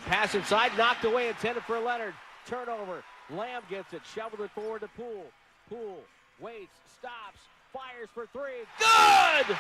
Pass inside, knocked away, intended for Leonard. Turnover. Lamb gets it, shoveled it forward to Poole. Poole waits, stops, fires for three. Good!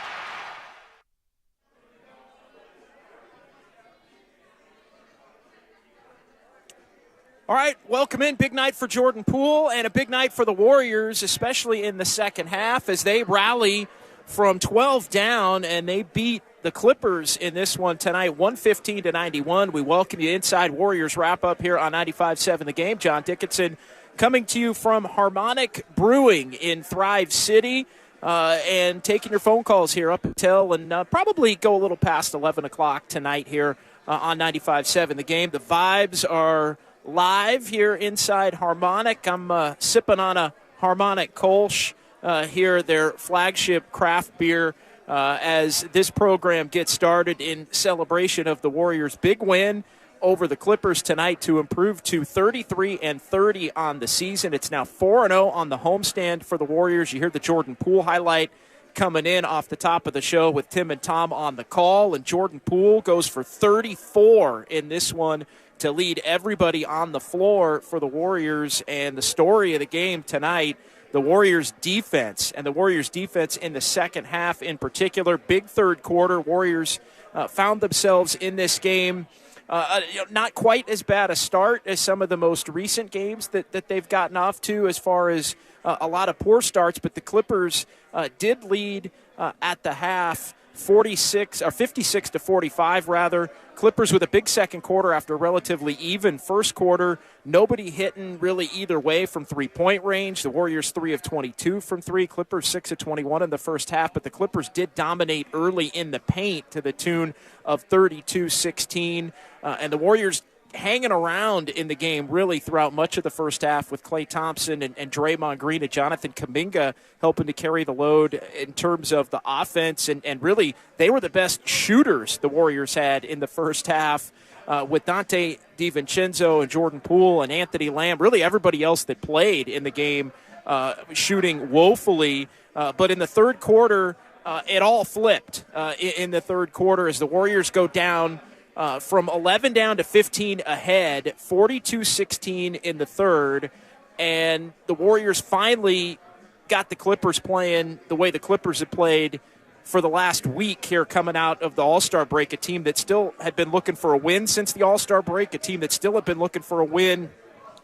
All right, welcome in. Big night for Jordan Poole and a big night for the Warriors, especially in the second half as they rally from 12 down and they beat the Clippers in this one tonight, 115-91. We welcome you inside Warriors wrap-up here on 95.7 The Game. John Dickinson coming to you from Harmonic Brewing in Thrive City and taking your phone calls here up until and probably go a little past 11 o'clock tonight here on 95.7 The Game. The vibes are live here inside Harmonic. I'm sipping on a Harmonic Kolsch here, their flagship craft beer, as this program gets started in celebration of the Warriors' big win over the Clippers tonight to improve to 33-30 on the season. It's now 4-0 on the homestand for the Warriors. You hear the Jordan Poole highlight coming in off the top of the show with Tim and Tom on the call, and Jordan Poole goes for 34 in this one to lead everybody on the floor for the Warriors. And the story of the game tonight, the Warriors' defense, and the Warriors' defense in the second half in particular. Big third quarter. Warriors found themselves in this game not quite as bad a start as some of the most recent games that they've gotten off to as far as a lot of poor starts, but the Clippers did lead at the half 56 to 45 rather. Clippers with a big second quarter after a relatively even first quarter. Nobody hitting really either way from three-point range. The Warriors 3 of 22 from three. Clippers 6 of 21 in the first half, but the Clippers did dominate early in the paint to the tune of 32-16. And the Warriors hanging around in the game really throughout much of the first half with Klay Thompson and Draymond Green and Jonathan Kuminga helping to carry the load in terms of the offense. And really, they were the best shooters the Warriors had in the first half with Dante DiVincenzo and Jordan Poole and Anthony Lamb. Really everybody else that played in the game shooting woefully. But in the third quarter, it all flipped in the third quarter as the Warriors go down from 11 down to 15 ahead, 42-16 in the third, and the Warriors finally got the Clippers playing the way the Clippers had played for the last week here coming out of the All-Star break, a team that still had been looking for a win since the All-Star break, a team that still had been looking for a win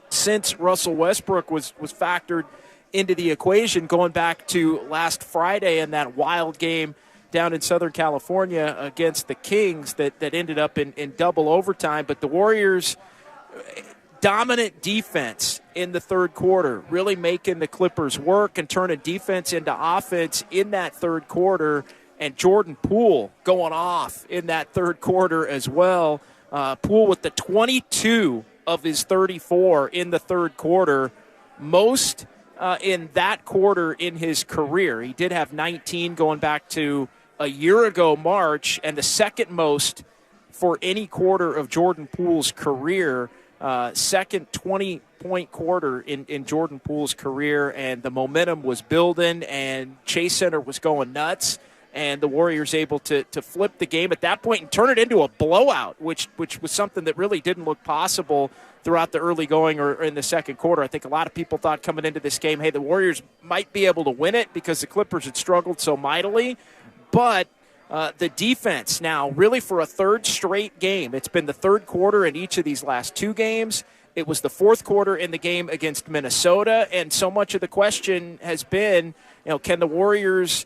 since Russell Westbrook was factored into the equation going back to last Friday in that wild game down in Southern California against the Kings that ended up in double overtime. But the Warriors, dominant defense in the third quarter, really making the Clippers work and turning defense into offense in that third quarter. And Jordan Poole going off in that third quarter as well. Poole with the 22 of his 34 in the third quarter, most in that quarter in his career. He did have 19 going back to a year ago March, and the second most for any quarter of Jordan Poole's career, second 20-point quarter in Jordan Poole's career, and the momentum was building, and Chase Center was going nuts, and the Warriors able to flip the game at that point and turn it into a blowout, which was something that really didn't look possible throughout the early going or in the second quarter. I think a lot of people thought coming into this game, hey, the Warriors might be able to win it because the Clippers had struggled so mightily. But the defense now, really for a third straight game, it's been the third quarter in each of these last two games. It was the fourth quarter in the game against Minnesota, and so much of the question has been, can the Warriors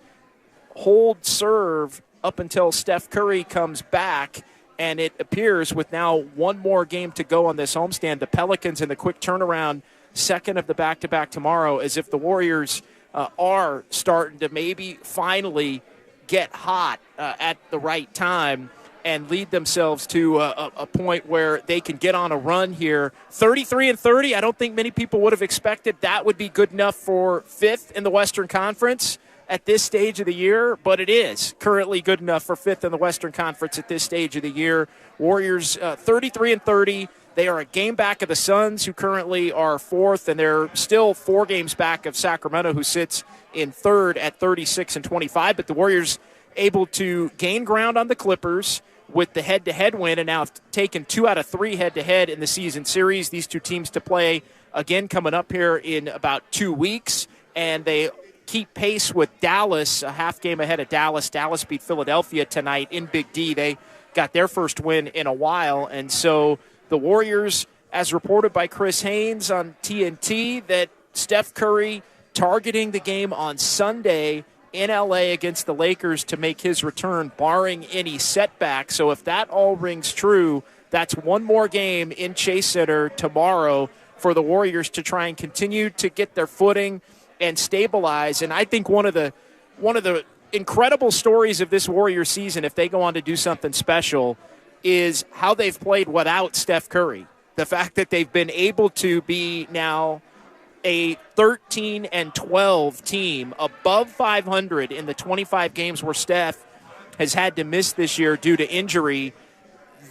hold serve up until Steph Curry comes back? And it appears with now one more game to go on this homestand, the Pelicans in the quick turnaround, second of the back-to-back tomorrow, as if the Warriors are starting to maybe finally get hot at the right time and lead themselves to a point where they can get on a run here. 33-30, I don't think many people would have expected that would be good enough for fifth in the Western Conference at this stage of the year, but it is currently good enough for fifth in the Western Conference at this stage of the year. Warriors 33-30. They are a game back of the Suns, who currently are fourth, and they're still 4 games back of Sacramento, who sits in third at 36-25. But the Warriors able to gain ground on the Clippers with the head-to-head win, and now have taken 2 out of 3 head-to-head in the season series. These two teams to play again coming up here in about 2 weeks, and they keep pace with Dallas, a half game ahead of Dallas. Dallas beat Philadelphia tonight in Big D. They got their first win in a while, and so the Warriors, as reported by Chris Haynes on TNT, that Steph Curry targeting the game on Sunday in L.A. against the Lakers to make his return, barring any setback. So if that all rings true, that's one more game in Chase Center tomorrow for the Warriors to try and continue to get their footing and stabilize. And I think one of the incredible stories of this Warriors season, if they go on to do something special, is how they've played without Steph Curry. The fact that they've been able to be now a 13-12 team, above 500 in the 25 games where Steph has had to miss this year due to injury,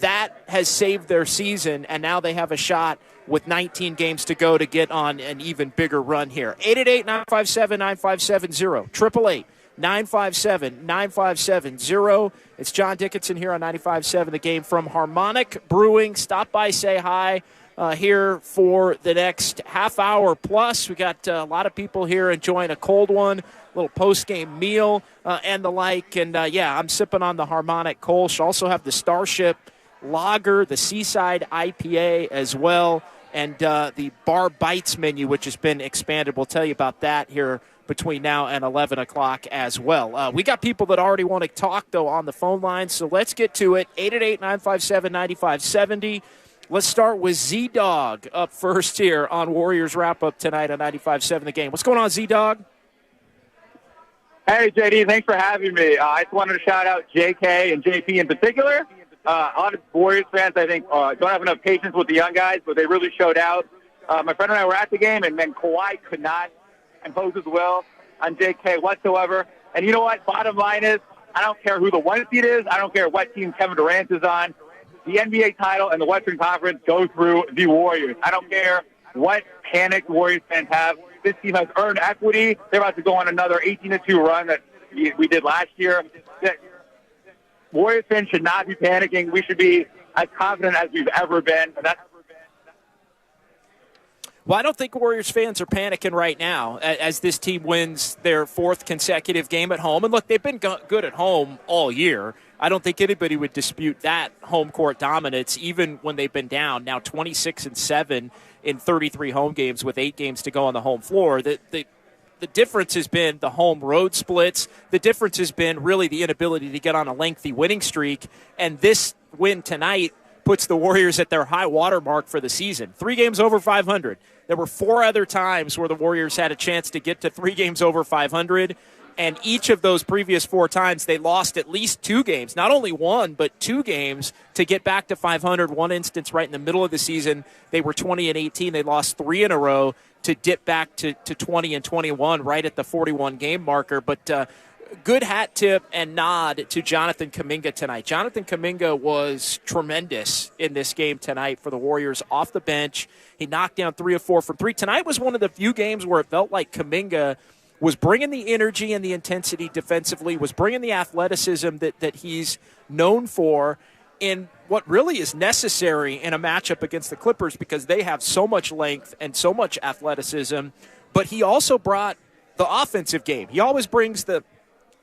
that has saved their season, and now they have a shot with 19 games to go to get on an even bigger run here. 888-957-9570, 888-957-9570. It's John Dickinson here on 95.7 The Game from Harmonic Brewing. Stop by, say hi here for the next half hour plus. We got a lot of people here enjoying a cold one, a little post-game meal and the like. And, I'm sipping on the Harmonic Kolsch. Also have the Starship Lager, the Seaside IPA as well, and the Bar Bites menu, which has been expanded. We'll tell you about that here between now and 11 o'clock as well. We got people that already want to talk, though, on the phone line, so let's get to it. 888-957-9570. Let's start with Z-Dog up first here on Warriors Wrap-Up tonight on 95.7 The Game. What's going on, Z-Dog? Hey, JD, thanks for having me. I just wanted to shout out JK and JP in particular. A lot of Warriors fans, I think, don't have enough patience with the young guys, but they really showed out. My friend and I were at the game, and Kawhi could not impose his will on JK whatsoever. And you know what? Bottom line is, I don't care who the one seed is. I don't care what team Kevin Durant is on. The NBA title and the Western Conference go through the Warriors. I don't care what panic Warriors fans have. This team has earned equity. They're about to go on another 18-2 run that we did last year. Warriors fans should not be panicking. We should be as confident as we've ever been. Well, I don't think Warriors fans are panicking right now as this team wins their fourth consecutive game at home. And look, they've been good at home all year. I don't think anybody would dispute that home court dominance, even when they've been down. Now 26-7 in 33 home games with 8 games to go on the home floor. The difference has been the home-road splits. The difference has been really the inability to get on a lengthy winning streak. And this win tonight puts the Warriors at their high water mark for the season. 3 games over 500. There were 4 other times where the Warriors had a chance to get to 3 games over 500. And each of those previous 4 times, they lost at least 2 games. Not only 1, but 2 games to get back to 500. One instance right in the middle of the season, they were 20-18. They lost 3 in a row to dip back to 20-21 right at the 41-game marker. But good hat tip and nod to Jonathan Kuminga tonight. Jonathan Kuminga was tremendous in this game tonight for the Warriors off the bench. He knocked down 3 of 4 from 3. Tonight was one of the few games where it felt like Kuminga was bringing the energy and the intensity defensively, was bringing the athleticism that he's known for in what really is necessary in a matchup against the Clippers because they have so much length and so much athleticism. But he also brought the offensive game. He always brings the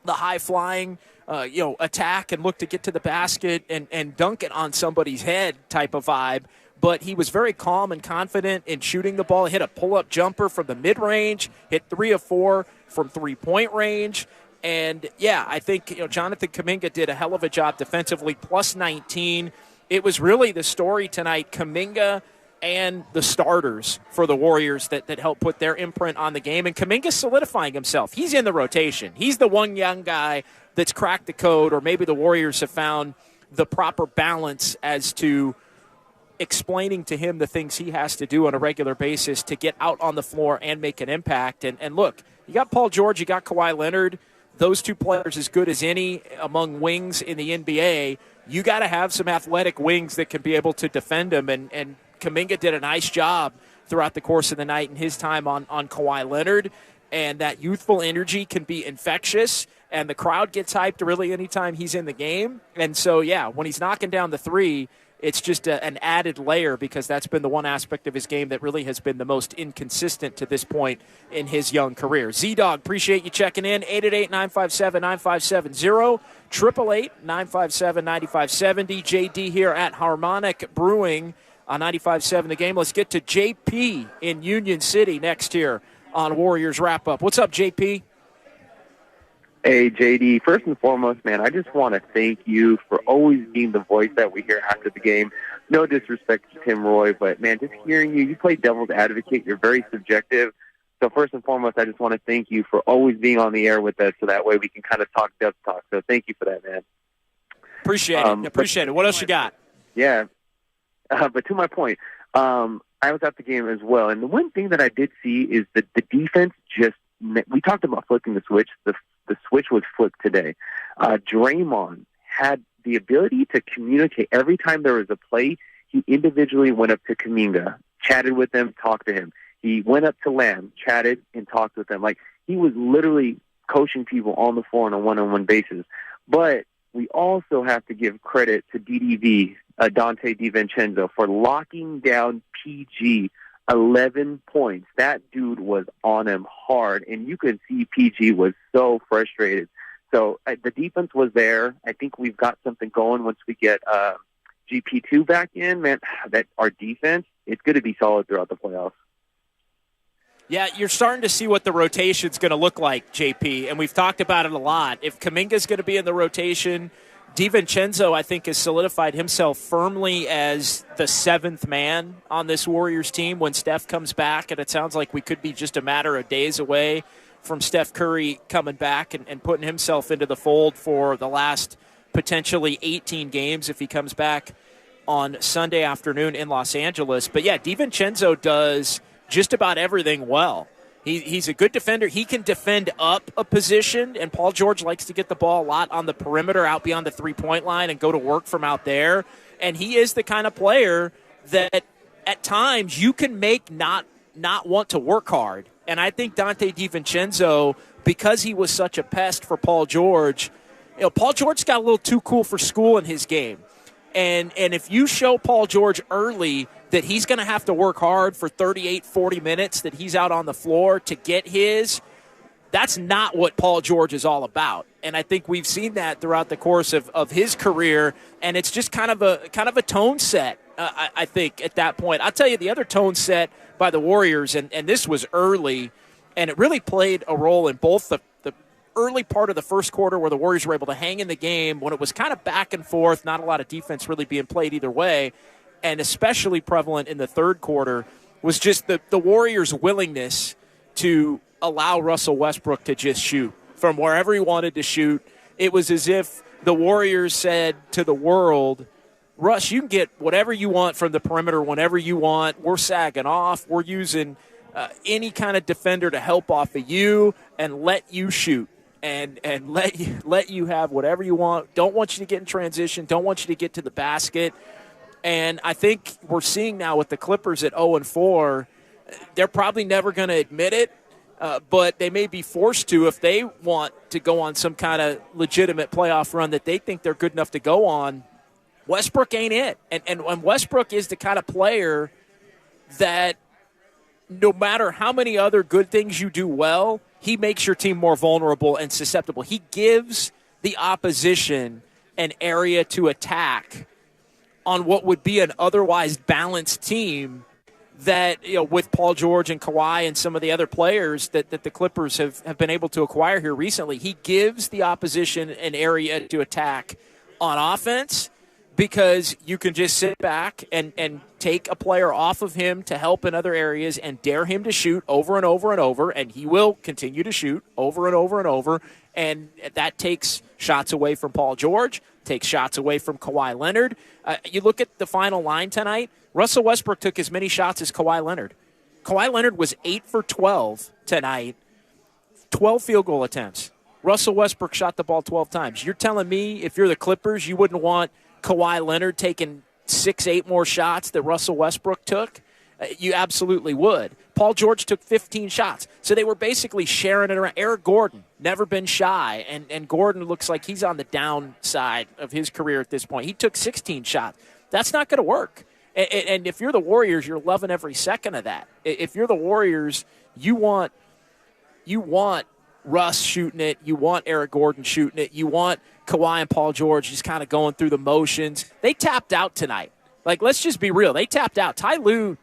high-flying attack and look to get to the basket and dunk it on somebody's head type of vibe. But he was very calm and confident in shooting the ball. He hit a pull-up jumper from the mid-range, hit 3 of 4 from three-point range. And, yeah, I think Jonathan Kuminga did a hell of a job defensively, plus 19. It was really the story tonight, Kuminga and the starters for the Warriors that helped put their imprint on the game. And Kuminga's solidifying himself. He's in the rotation. He's the one young guy that's cracked the code, or maybe the Warriors have found the proper balance as to explaining to him the things he has to do on a regular basis to get out on the floor and make an impact. And look, you got Paul George, you got Kawhi Leonard. Those 2 players as good as any among wings in the NBA. You got to have some athletic wings that can be able to defend him. And Kuminga did a nice job throughout the course of the night in his time on Kawhi Leonard. And that youthful energy can be infectious. And the crowd gets hyped really anytime he's in the game. And so, yeah, when he's knocking down the 3, it's just an added layer because that's been the one aspect of his game that really has been the most inconsistent to this point in his young career. Z-Dog, appreciate you checking in. 888-957-9570, 888-957-9570. JD here at Harmonic Brewing on 95.7 The Game. Let's get to JP in Union City next here on Warriors Wrap-Up. What's up, JP? Hey, JD, first and foremost, man, I just want to thank you for always being the voice that we hear after the game. No disrespect to Tim Roy, but, man, just hearing you play devil's advocate. You're very subjective. So first and foremost, I just want to thank you for always being on the air with us so that way we can kind of talk depth talk. So thank you for that, man. Appreciate it. What else you got? Yeah. But to my point, I was at the game as well. And the one thing that I did see is that the defense we talked about flipping the switch. The switch was flipped today. Draymond had the ability to communicate. Every time there was a play, he individually went up to Kuminga, chatted with him, talked to him. He went up to Lamb, chatted, and talked with them. Like, he was literally coaching people on the floor on a one-on-one basis. But we also have to give credit to DDV, Dante DiVincenzo, for locking down PG 11 points. That dude was on him hard, and you could see PG was so frustrated. So the defense was there. I think we've got something going once we get GP2 back in, man. That our defense, it's going to be solid throughout the playoffs. Yeah, you're starting to see what the rotation's going to look like, JP, and we've talked about it a lot. If Kuminga's going to be in the rotation, DiVincenzo, I think, has solidified himself firmly as the seventh man on this Warriors team when Steph comes back, and it sounds like we could be just a matter of days away from Steph Curry coming back and putting himself into the fold for the last potentially 18 games if he comes back on Sunday afternoon in Los Angeles. But, yeah, DiVincenzo does just about everything well. He's a good defender. He can defend up a position, and Paul George likes to get the ball a lot on the perimeter out beyond the three-point line and go to work from out there. And he is the kind of player that at times you can make not want to work hard. And I think Dante DiVincenzo, because he was such a pest for Paul George, Paul George got a little too cool for school in his game. And if you show Paul George early that he's going to have to work hard for 38, 40 minutes, that he's out on the floor to get his, that's not what Paul George is all about. And I think we've seen that throughout the course of his career, and it's just kind of a tone set, I think, at that point. I'll tell you the other tone set by the Warriors, and this was early, and it really played a role in both the early part of the first quarter where the Warriors were able to hang in the game when it was kind of back and forth, not a lot of defense really being played either way, and especially prevalent in the third quarter was just the Warriors' willingness to allow Russell Westbrook to just shoot from wherever he wanted to shoot. It was as if the Warriors said to the world, Russ, you can get whatever you want from the perimeter whenever you want. We're sagging off. We're using any kind of defender to help off of you and let you shoot. And let you have whatever you want. Don't want you to get in transition. Don't want you to get to the basket. And I think we're seeing now with the Clippers at 0-4, they're probably never going to admit it, but they may be forced to if they want to go on some kind of legitimate playoff run that they think they're good enough to go on. Westbrook ain't it. And Westbrook is the kind of player that no matter how many other good things you do well, he makes your team more vulnerable and susceptible. He gives the opposition an area to attack on what would be an otherwise balanced team that, with Paul George and Kawhi and some of the other players that the Clippers have been able to acquire here recently. He gives the opposition an area to attack on offense because you can just sit back and take a player off of him to help in other areas and dare him to shoot over and over and over, and he will continue to shoot over and over and over, and that takes shots away from Paul George, takes shots away from Kawhi Leonard. You look at the final line tonight, Russell Westbrook took as many shots as Kawhi Leonard. Kawhi Leonard was 8 for 12 tonight, 12 field goal attempts. Russell Westbrook shot the ball 12 times. You're telling me if you're the Clippers, you wouldn't want Kawhi Leonard taking 6-8 more shots that Russell Westbrook took? You absolutely would. Paul George took 15 shots. So they were basically sharing it around. Eric Gordon, never been shy, and Gordon looks like he's on the downside of his career at this point. He took 16 shots. That's not going to work. And if you're the Warriors, you're loving every second of that. If you're the Warriors, you want Russ shooting it. You want Eric Gordon shooting it. You want Kawhi and Paul George just kind of going through the motions. They tapped out tonight. Like, let's just be real. They tapped out. Ty Lue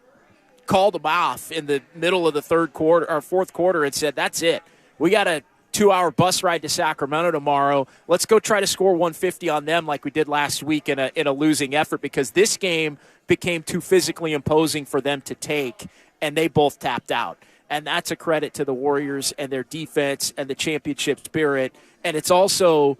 called them off in the middle of the third quarter or fourth quarter and said, that's it. We got a 2-hour bus ride to Sacramento tomorrow. Let's go try to score 150 on them like we did last week in a losing effort, because this game became too physically imposing for them to take, and they both tapped out. And that's a credit to the Warriors and their defense and the championship spirit. And it's also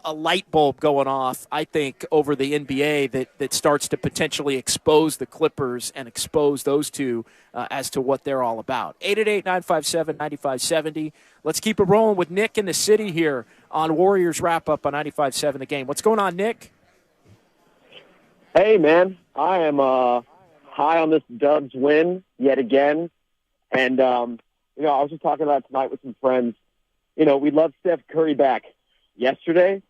a light bulb going off, I think, over the NBA that starts to potentially expose the Clippers and expose those two as to what they're all about. 888-957-9570. Let's keep it rolling with Nick in the city here on Warriors Wrap-Up on 95.7 The Game. What's going on, Nick? Hey, man. I am high on this Dubs win yet again. And, I was just talking about it tonight with some friends. We love Steph Curry back yesterday,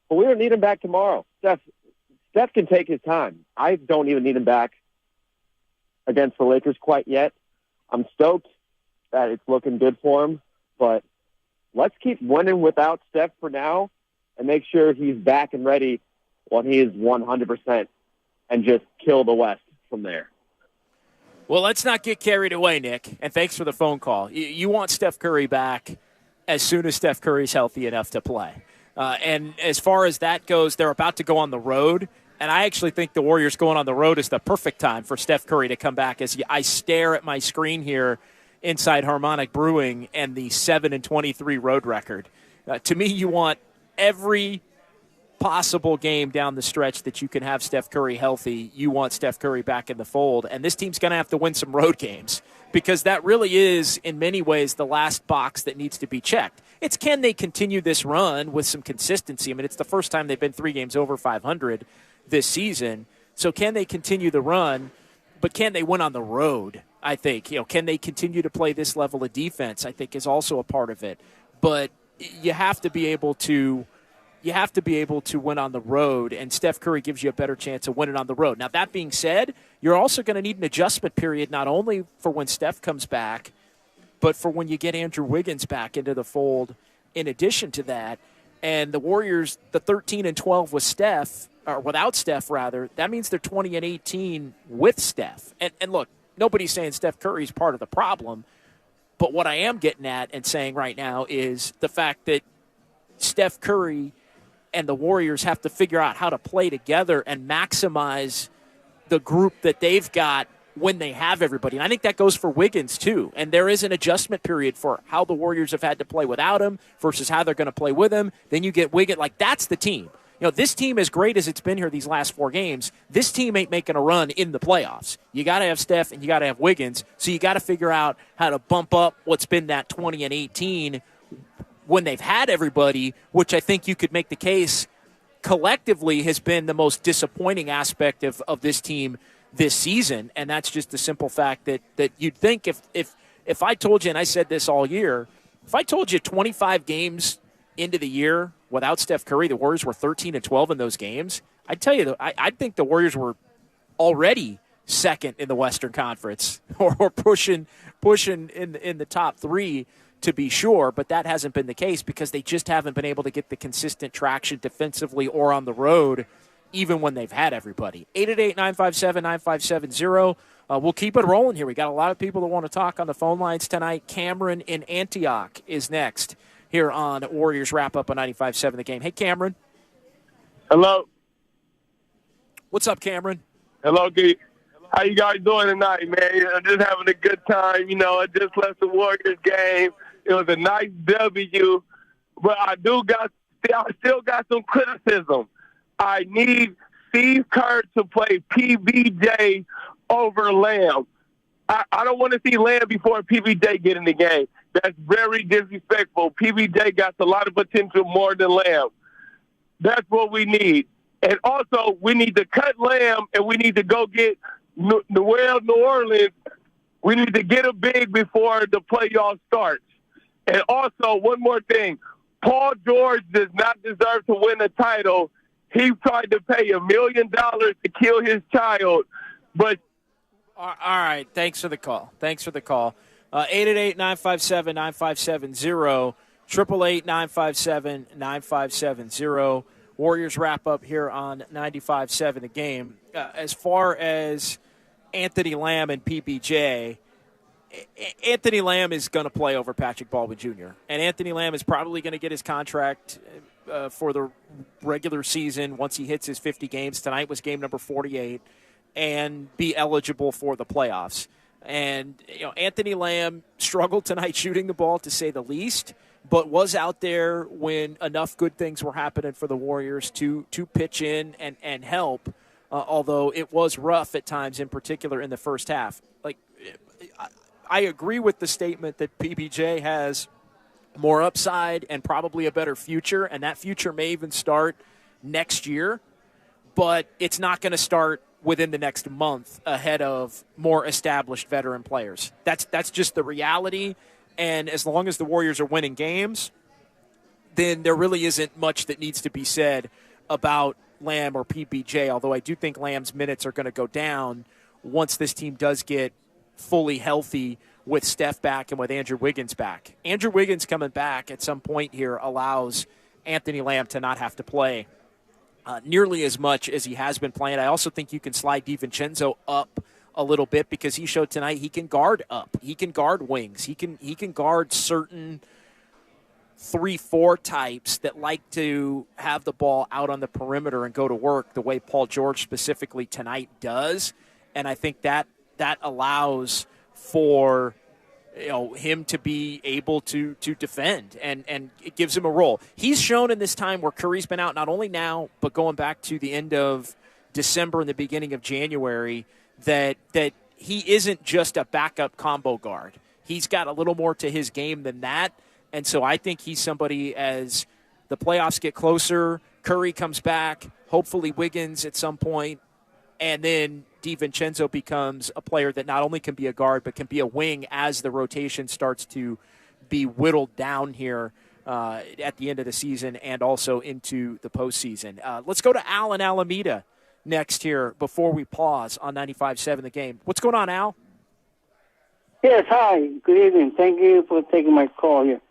but we don't need him back tomorrow. Steph can take his time. I don't even need him back against the Lakers quite yet. I'm stoked that it's looking good for him, but let's keep winning without Steph for now and make sure he's back and ready when he is 100% and just kill the West from there. Well, let's not get carried away, Nick, and thanks for the phone call. You want Steph Curry back as soon as Steph Curry's healthy enough to play. And as far as that goes, they're about to go on the road, and I actually think the Warriors going on the road is the perfect time for Steph Curry to come back. As I stare at my screen here inside Harmonic Brewing and the 7-23 road record. To me, you want every possible game down the stretch that you can have Steph Curry healthy. You want Steph Curry back in the fold, and this team's going to have to win some road games because that really is, in many ways, the last box that needs to be checked. It's can they continue this run with some consistency? I mean, it's the first time they've been 3 games over 500 this season, so can they continue the run, but can they win on the road? I think, can they continue to play this level of defense, I think, is also a part of it. But you have to be able to win on the road, and Steph Curry gives you a better chance of winning on the road. Now, that being said, you're also going to need an adjustment period not only for when Steph comes back, but for when you get Andrew Wiggins back into the fold in addition to that. And the Warriors, the 13-12 with Steph, or without Steph, rather, that means they're 20-18 with Steph. And look, nobody's saying Steph Curry's part of the problem, but what I am getting at and saying right now is the fact that Steph Curry and the Warriors have to figure out how to play together and maximize the group that they've got when they have everybody. And I think that goes for Wiggins, too. And there is an adjustment period for how the Warriors have had to play without him versus how they're going to play with him. Then you get Wiggins. Like, that's the team. This team, as great as it's been here these last 4 games, this team ain't making a run in the playoffs. You got to have Steph and you got to have Wiggins. So you got to figure out how to bump up what's been that 20-18 when they've had everybody, which I think you could make the case collectively has been the most disappointing aspect of this team this season. And that's just the simple fact that you'd think if I told you, and I said this all year, if I told you 25 games into the year without Steph Curry, the Warriors were 13-12 in those games, I'd tell you, I think the Warriors were already second in the Western Conference or pushing in the top 3 to be sure, but that hasn't been the case because they just haven't been able to get the consistent traction defensively or on the road even when they've had everybody. 888-957-9570. We'll keep it rolling here. We got a lot of people that want to talk on the phone lines tonight. Cameron in Antioch is next here on Warriors Wrap-Up on 95.7 The Game. Hey, Cameron. Hello. What's up, Cameron? Hello, Geek. How you guys doing tonight, man? I'm just having a good time. I just left the Warriors game. It was a nice W, but I still got some criticism. I need Steve Kerr to play PBJ over Lamb. I don't want to see Lamb before PBJ get in the game. That's very disrespectful. PBJ got a lot of potential more than Lamb. That's what we need. And also, we need to cut Lamb, and we need to go get New Orleans. We need to get a big before the playoffs starts. And also, one more thing. Paul George does not deserve to win a title. He tried to pay $1 million to kill his child, but... All right. Thanks for the call. 888-957-9570, 888-957-9570. Warriors wrap up here on 95.7 The Game. As far as Anthony Lamb and PBJ, Anthony Lamb is going to play over Patrick Baldwin Jr., and Anthony Lamb is probably going to get his contract for the regular season once he hits his 50 games. Tonight was game number 48, and be eligible for the playoffs. And Anthony Lamb struggled tonight shooting the ball, to say the least, but was out there when enough good things were happening for the Warriors to pitch in and help, although it was rough at times, in particular in the first half. I agree with the statement that PBJ has more upside and probably a better future, and that future may even start next year, but it's not going to start within the next month ahead of more established veteran players. That's just the reality, and as long as the Warriors are winning games, then there really isn't much that needs to be said about Lamb or PBJ, although I do think Lamb's minutes are going to go down once this team does get fully healthy with Steph back and with Andrew Wiggins back. Andrew Wiggins coming back at some point here allows Anthony Lamb to not have to play nearly as much as he has been playing. I also think you can slide DiVincenzo up a little bit because he showed tonight he can guard up. He can guard wings. He can guard certain 3-4 types that like to have the ball out on the perimeter and go to work the way Paul George specifically tonight does. And I think that allows for him to be able to defend, and it gives him a role. He's shown in this time where Curry's been out, not only now, but going back to the end of December and the beginning of January, that he isn't just a backup combo guard. He's got a little more to his game than that. And so I think he's somebody, as the playoffs get closer, Curry comes back, hopefully Wiggins at some point, and then DiVincenzo becomes a player that not only can be a guard but can be a wing as the rotation starts to be whittled down here at the end of the season and also into the postseason. Let's go to Al in Alameda next here before we pause on 95.7 The Game. What's going on, Al? Yes, hi. Good evening. Thank you for taking my call here.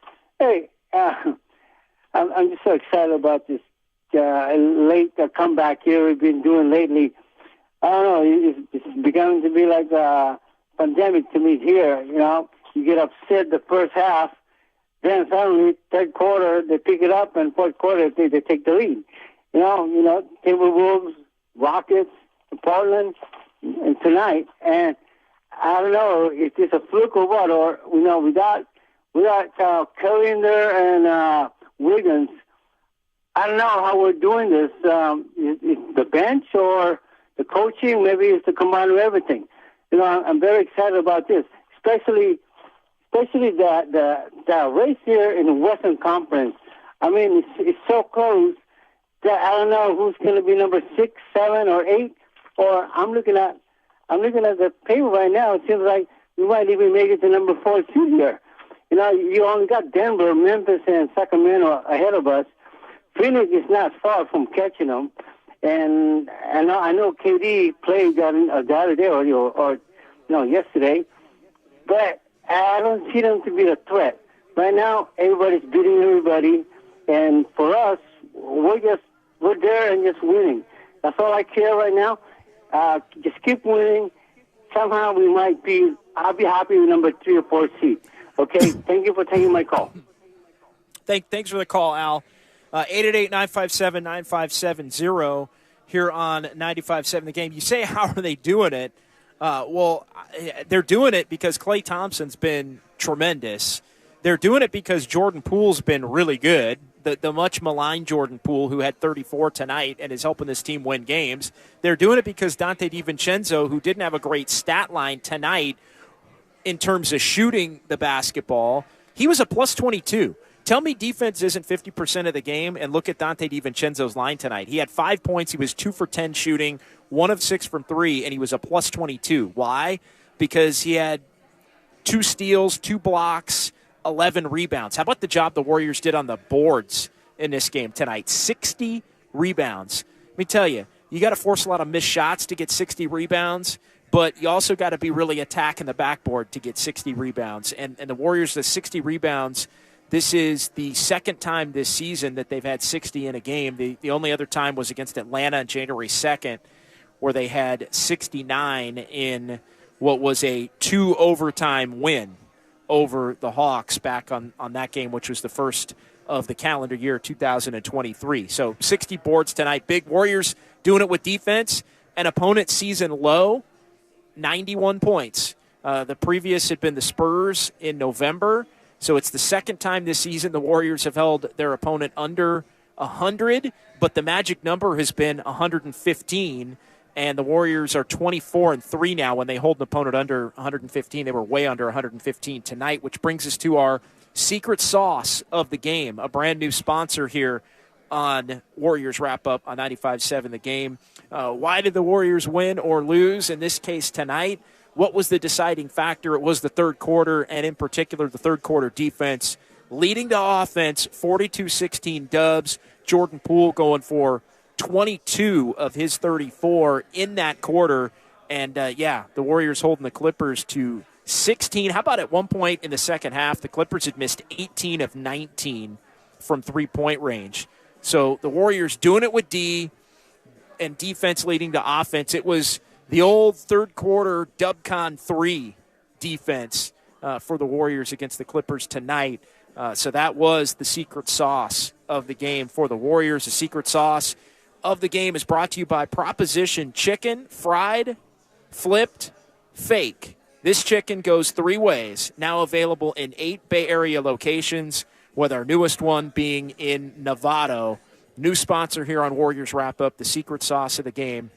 Hey, I'm just so excited about this late comeback here we've been doing lately. I don't know, it's beginning to be like a pandemic to me here, You get upset the first half, then suddenly third quarter they pick it up, and fourth quarter they take the lead. Timberwolves, Rockets, Portland, and tonight. And I don't know if it's a fluke or what, or, without Curry in there and Wiggins, I don't know how we're doing this. It's the bench or the coaching, maybe it's the combine of everything. I'm very excited about this, especially the race here in the Western Conference. I mean, it's so close that I don't know who's going to be number 6, 7, or 8. Or I'm looking at the paper right now. It seems like we might even make it to number 4 too here. You only got Denver, Memphis, and Sacramento ahead of us. Phoenix is not far from catching them. And I know KD played the other day or yesterday, but I don't see them to be a threat. Right now, everybody's beating everybody, and for us, we're there and just winning. That's all I care right now. Just keep winning. Somehow I'll be happy with number 3 or 4 seed. Okay, thank you for taking my call. Thanks for the call, Al. 888-957-9570 here on 95.7 The Game. You say, how are they doing it? Well, they're doing it because Klay Thompson's been tremendous. They're doing it because Jordan Poole's been really good, the much maligned Jordan Poole, who had 34 tonight and is helping this team win games. They're doing it because Dante DiVincenzo, who didn't have a great stat line tonight in terms of shooting the basketball, he was a plus 22. Tell me defense isn't 50% of the game, and look at Dante DiVincenzo's line tonight. He had 5 points. He was 2 for 10 shooting, 1 of 6 from 3, and he was a plus 22. Why? Because he had 2 steals, 2 blocks, 11 rebounds. How about the job the Warriors did on the boards in this game tonight? 60 rebounds. Let me tell you, you got to force a lot of missed shots to get 60 rebounds, but you also got to be really attacking the backboard to get 60 rebounds. And the Warriors, the 60 rebounds, this is the second time this season that they've had 60 in a game. The only other time was against Atlanta on January 2nd, where they had 69 in what was a 2-overtime win over the Hawks back on that game, which was the first of the calendar year 2023. So 60 boards tonight. Big Warriors doing it with defense. An opponent season low, 91 points. The previous had been the Spurs in November. So it's the second time this season the Warriors have held their opponent under 100, but the magic number has been 115, and the Warriors are 24-3 now when they hold an opponent under 115. They were way under 115 tonight, which brings us to our secret sauce of the game, a brand new sponsor here on Warriors Wrap-Up on 95.7 The Game. Why did the Warriors win or lose, in this case tonight? What was the deciding factor? It was the third quarter, and in particular the third quarter defense. Leading to offense, 42-16 Dubs. Jordan Poole going for 22 of his 34 in that quarter. And, the Warriors holding the Clippers to 16. How about at one point in the second half, the Clippers had missed 18 of 19 from three-point range. So the Warriors doing it with D and defense leading to offense. It was the old third quarter Dubcon 3 defense for the Warriors against the Clippers tonight. So that was the secret sauce of the game for the Warriors. The secret sauce of the game is brought to you by Proposition Chicken, fried, flipped, fake. This chicken goes 3 ways, now available in 8 Bay Area locations, with our newest one being in Novato. New sponsor here on Warriors Wrap-Up, the secret sauce of the game,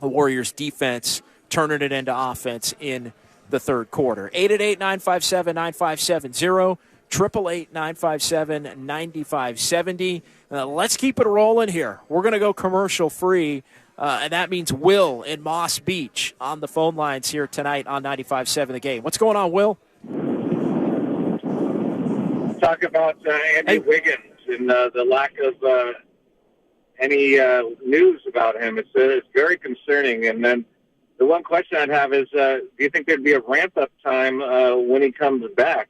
the Warriors defense turning it into offense in the third quarter. 888-957-9570, 888-957-9570. Let's keep it rolling here. We're going to go commercial-free, and that means Will in Moss Beach on the phone lines here tonight on 95.7 The Game. What's going on, Will? Talk about Andy Wiggins and the lack of any news about him. It's very concerning. And then the one question I'd have is, do you think there'd be a ramp-up time when he comes back,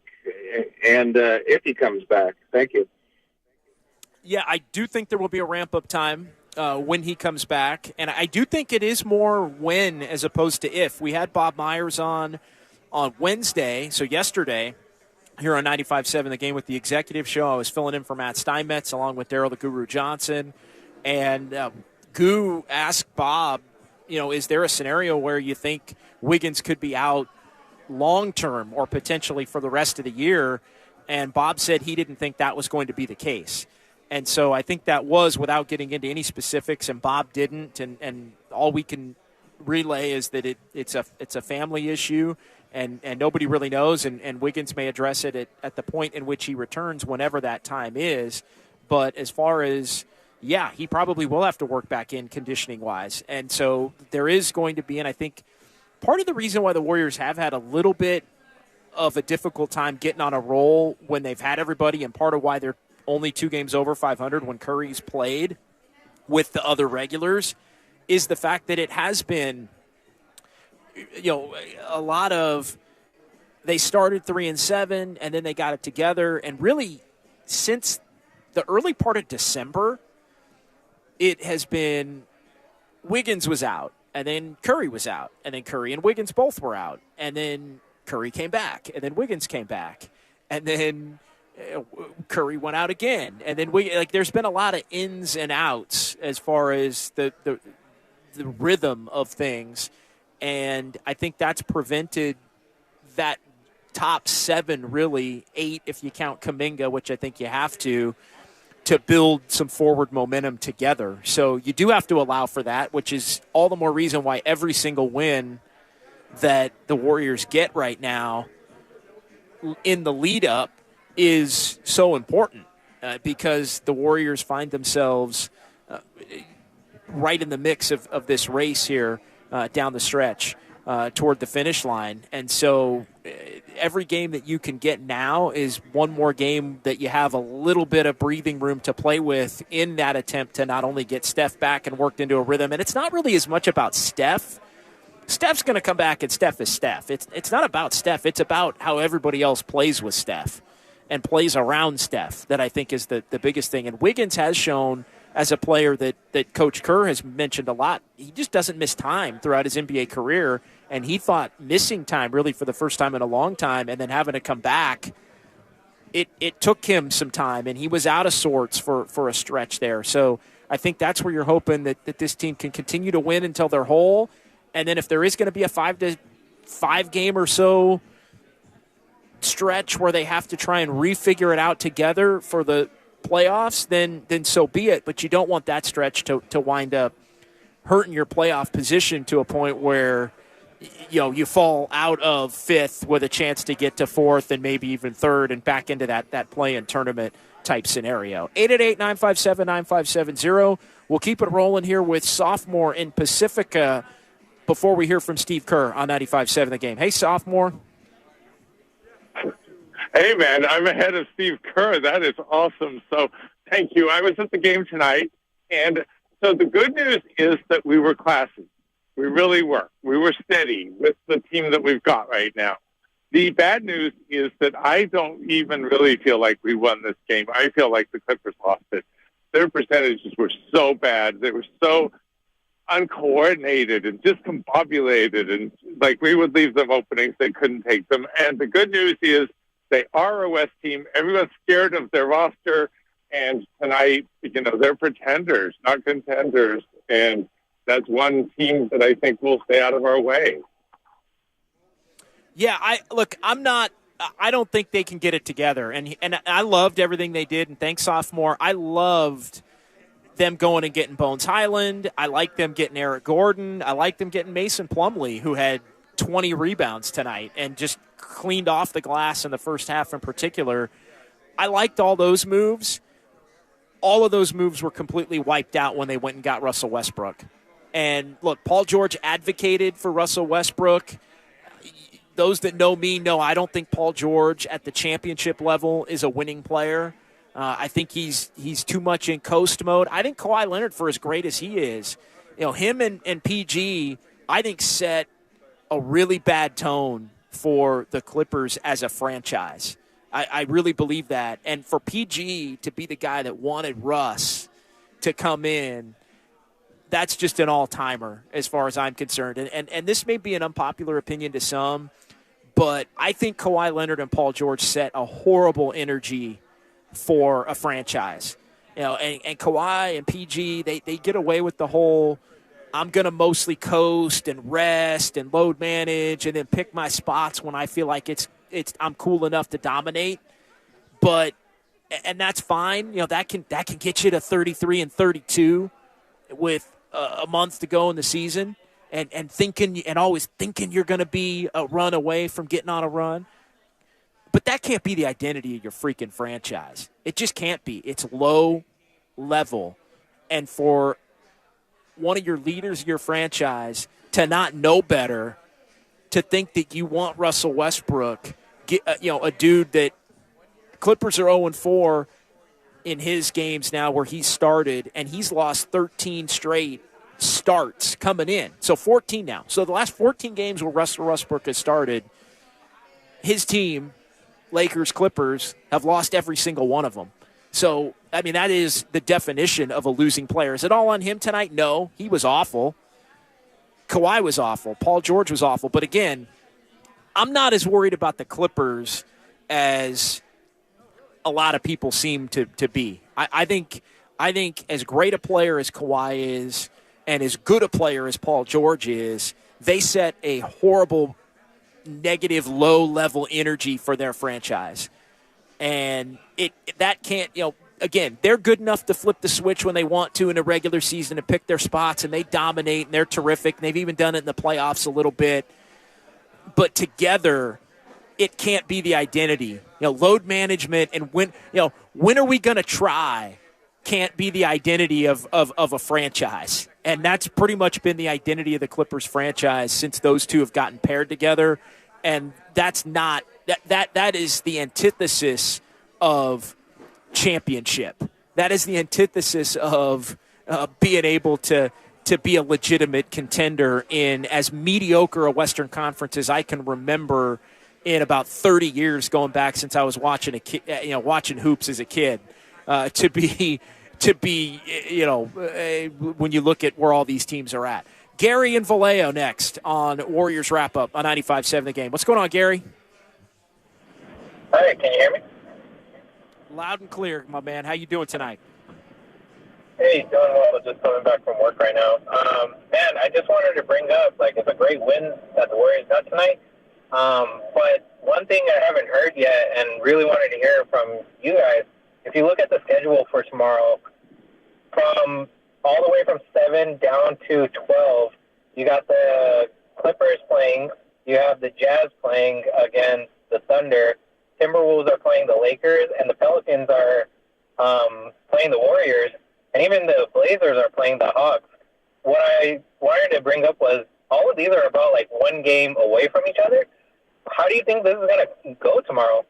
and if he comes back? Thank you. Yeah, I do think there will be a ramp-up time when he comes back, and I do think it is more when as opposed to if. We had Bob Myers on Wednesday, so yesterday, here on 95.7 The Game with the Executive Show. I was filling in for Matt Steinmetz along with Daryl the Guru Johnson, and Goo asked Bob, is there a scenario where you think Wiggins could be out long-term or potentially for the rest of the year? And Bob said he didn't think that was going to be the case. And so I think that was without getting into any specifics, and Bob didn't. And all we can relay is that it's a family issue, and nobody really knows. And Wiggins may address it at the point in which he returns, whenever that time is. But as far as, he probably will have to work back in conditioning-wise. And so there is going to be, and I think part of the reason why the Warriors have had a little bit of a difficult time getting on a roll when they've had everybody, and part of why they're only 2 games over 500 when Curry's played with the other regulars, is the fact that it has been, a lot of, they started 3-7 and then they got it together. And really, since the early part of December, it has been Wiggins was out, and then Curry was out, and then Curry and Wiggins both were out, and then Curry came back, and then Wiggins came back, and then Curry went out again, and then there's been a lot of ins and outs as far as the rhythm of things, and I think that's prevented that top 7, really 8 if you count Kuminga, which I think you have to build some forward momentum together. So you do have to allow for that, which is all the more reason why every single win that the Warriors get right now in the lead up is so important because the Warriors find themselves right in the mix of this race here down the stretch toward the finish line. And so every game that you can get now is one more game that you have a little bit of breathing room to play with in that attempt to not only get Steph back and worked into a rhythm. And it's not really as much about Steph. Steph's going to come back, and Steph is Steph. It's not about Steph. It's about how everybody else plays with Steph and plays around Steph that I think is the biggest thing. And Wiggins has shown as a player that Coach Kerr has mentioned a lot, he just doesn't miss time throughout his NBA career. And he thought missing time really for the first time in a long time and then having to come back, it took him some time, and he was out of sorts for a stretch there. So I think that's where you're hoping that this team can continue to win until they're whole. And then if there is going to be a 5 game or so stretch where they have to try and refigure it out together for the playoffs, then so be it. But you don't want that stretch to wind up hurting your playoff position to a point where you fall out of 5th with a chance to get to 4th and maybe even 3rd and back into that play-in tournament type scenario. 888-957-9570. We'll keep it rolling here with sophomore in Pacifica before we hear from Steve Kerr on 95.7 The Game. Hey, sophomore. Hey, man, I'm ahead of Steve Kerr. That is awesome. So thank you. I was at the game tonight, and so the good news is that we were classy. We really were. We were steady with the team that we've got right now. The bad news is that I don't even really feel like we won this game. I feel like the Clippers lost it. Their percentages were so bad. They were so uncoordinated and discombobulated, and like we would leave them openings, they couldn't take them. And the good news is they are a West team. Everyone's scared of their roster, and tonight, they're pretenders, not contenders, and that's one team that I think will stay out of our way. Yeah, I don't think they can get it together, and I loved everything they did, and thanks, sophomore. I loved them going and getting Bones Highland. I like them getting Eric Gordon. I like them getting Mason Plumlee, who had 20 rebounds tonight and just cleaned off the glass in the first half in particular. I liked all those moves. All of those moves were completely wiped out when they went and got Russell Westbrook. And, look, Paul George advocated for Russell Westbrook. Those that know me know I don't think Paul George at the championship level is a winning player. I think he's too much in coast mode. I think Kawhi Leonard, for as great as he is, him and PG, I think set a really bad tone for the Clippers as a franchise. I really believe that. And for PG to be the guy that wanted Russ to come in, that's just an all-timer as far as I'm concerned. And this may be an unpopular opinion to some, but I think Kawhi Leonard and Paul George set a horrible energy for a franchise. And Kawhi and PG, they get away with the whole, I'm going to mostly coast and rest and load manage and then pick my spots when I feel like I'm cool enough to dominate. And that's fine. That can get you to 33 and 32 with a month to go in the season and thinking and always thinking you're going to be a run away from getting on a run. But that can't be the identity of your freaking franchise. It just can't be. It's low level. And for one of your leaders of your franchise to not know better, to think that you want Russell Westbrook, a dude that Clippers are 0-4 in his games now where he started, and he's lost 13 straight starts coming in. So 14 now. So the last 14 games where Russell Westbrook has started, his team, Lakers, Clippers, have lost every single one of them. So, that is the definition of a losing player. Is it all on him tonight? No. He was awful. Kawhi was awful. Paul George was awful. But again, I'm not as worried about the Clippers as a lot of people seem to be. I think as great a player as Kawhi is and as good a player as Paul George is, they set a horrible negative low-level energy for their franchise. And that can't, again, they're good enough to flip the switch when they want to in a regular season and pick their spots, and they dominate, and they're terrific. And they've even done it in the playoffs a little bit. But together, it can't be the identity. Load management and when are we going to try can't be the identity of a franchise. And that's pretty much been the identity of the Clippers franchise since those two have gotten paired together. And that's not that is the antithesis of championship. That is the antithesis of being able to be a legitimate contender in as mediocre a Western Conference as I can remember in about 30 years, going back since I was watching watching hoops as a kid. To be when you look at where all these teams are at. Gary and Vallejo next on Warriors Wrap Up on 95.7 The Game. What's going on, Gary? Hey, can you hear me? Loud and clear, my man. How you doing tonight? Hey, doing well. Just coming back from work right now. Man, I just wanted to bring up, it's a great win that the Warriors got tonight. But one thing I haven't heard yet and really wanted to hear from you guys, if you look at the schedule for tomorrow, from all the way from 7 down to 12, you got the Clippers playing, you have the Jazz playing against the Thunder, Timberwolves are playing the Lakers, and the Pelicans are playing the Warriors, and even the Blazers are playing the Hawks. What I wanted to bring up was all of these are about, one game away from each other. How do you think this is going to go tomorrow?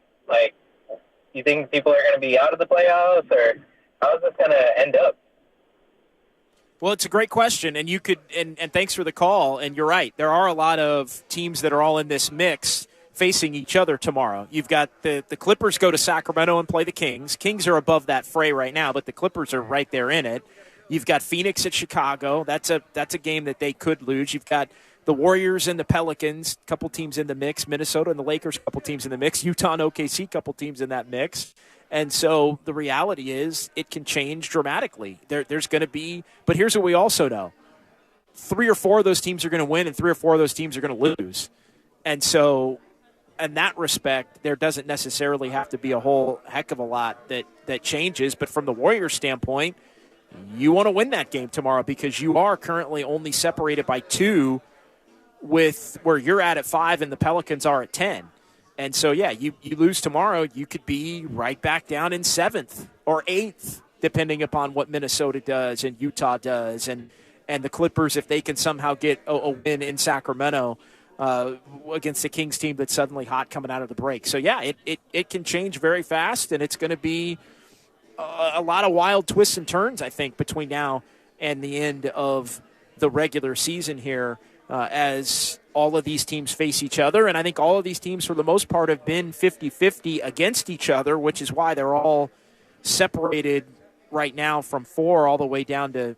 You think people are going to be out of the playoffs, or how is this going to end up? Well, it's a great question, and you could, and thanks for the call. And you're right, there are a lot of teams that are all in this mix facing each other tomorrow. You've got the Clippers go to Sacramento and play the Kings. Kings are above that fray right now, but the Clippers are right there in it. You've got Phoenix at Chicago. That's a game that they could lose. You've got the Warriors and the Pelicans, a couple teams in the mix. Minnesota and the Lakers, a couple teams in the mix. Utah and OKC, a couple teams in that mix. And so the reality is it can change dramatically. There's going to be – but here's what we also know. 3 or 4 of those teams are going to win and 3 or 4 of those teams are going to lose. And so in that respect, there doesn't necessarily have to be a whole heck of a lot that changes. But from the Warriors standpoint, you want to win that game tomorrow because you are currently only separated by 2 with where you're at 5 and the Pelicans are at 10. And so, yeah, you lose tomorrow, you could be right back down in 7th or 8th, depending upon what Minnesota does and Utah does. And the Clippers, if they can somehow get a win in Sacramento against the Kings team that's suddenly hot coming out of the break. So, yeah, it can change very fast, and it's going to be a lot of wild twists and turns, I think, between now and the end of the regular season here as all of these teams face each other. And I think all of these teams, for the most part, have been 50-50 against each other, which is why they're all separated right now from 4 all the way down to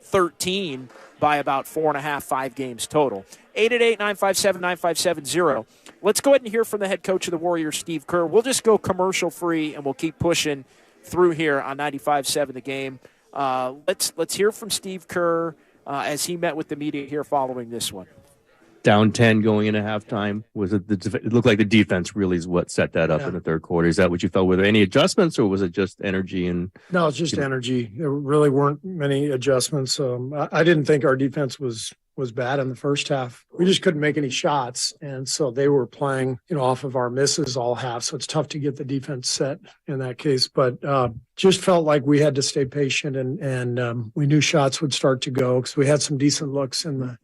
13 by about 4.5, 5 games total. 888-957-9570. Let's go ahead and hear from the head coach of the Warriors, Steve Kerr. We'll just go commercial-free, and we'll keep pushing through here on 95.7 The Game. Let's hear from Steve Kerr as he met with the media here following this one. Down 10 going into halftime. It looked like the defense really is what set that up in the third quarter. Is that what you felt? Were there any adjustments, or was it just energy? No, it's just energy. There really weren't many adjustments. I didn't think our defense was bad in the first half. We just couldn't make any shots, and so they were playing, off of our misses all half. So it's tough to get the defense set in that case. But just felt like we had to stay patient, and we knew shots would start to go because we had some decent looks in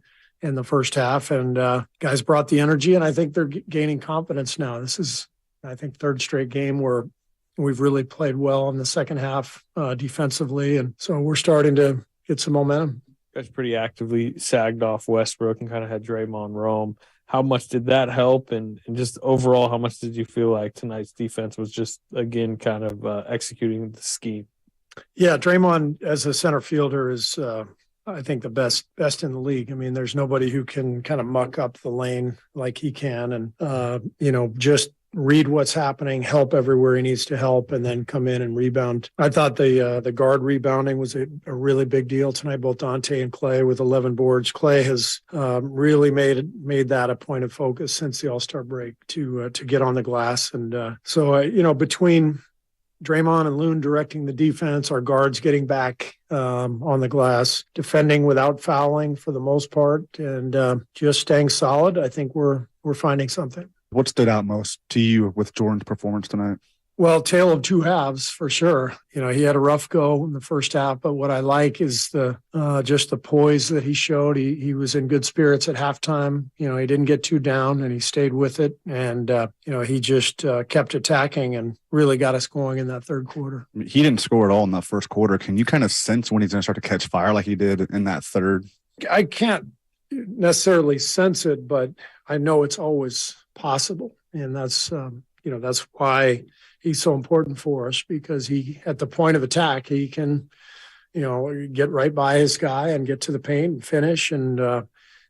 the first half, and guys brought the energy, and I think they're gaining confidence now. This is, I think, third straight game where we've really played well in the second half defensively, and so we're starting to get some momentum. You guys pretty actively sagged off Westbrook and kind of had Draymond roam. How much did that help, and just overall, how much did you feel like tonight's defense was just, again, kind of executing the scheme? Yeah, Draymond as a center fielder is I think the best in the league. I mean, there's nobody who can kind of muck up the lane like he can, and just read what's happening, help everywhere he needs to help, and then come in and rebound. I thought the guard rebounding was a really big deal tonight. Both Dante and Clay with 11 boards. Clay has really made that a point of focus since the All-Star break to get on the glass, and so between Draymond and Loon directing the defense, our guards getting back on the glass, defending without fouling for the most part, and just staying solid. I think we're finding something. What stood out most to you with Jordan's performance tonight? Well, tale of two halves for sure. He had a rough go in the first half, but what I like is just the poise that he showed. He was in good spirits at halftime. He didn't get too down, and he stayed with it. And he just kept attacking and really got us going in that third quarter. He didn't score at all in that first quarter. Can you kind of sense when he's going to start to catch fire like he did in that third? I can't necessarily sense it, but I know it's always possible, and that's why he's so important for us, because he, at the point of attack, he can, get right by his guy and get to the paint and finish. And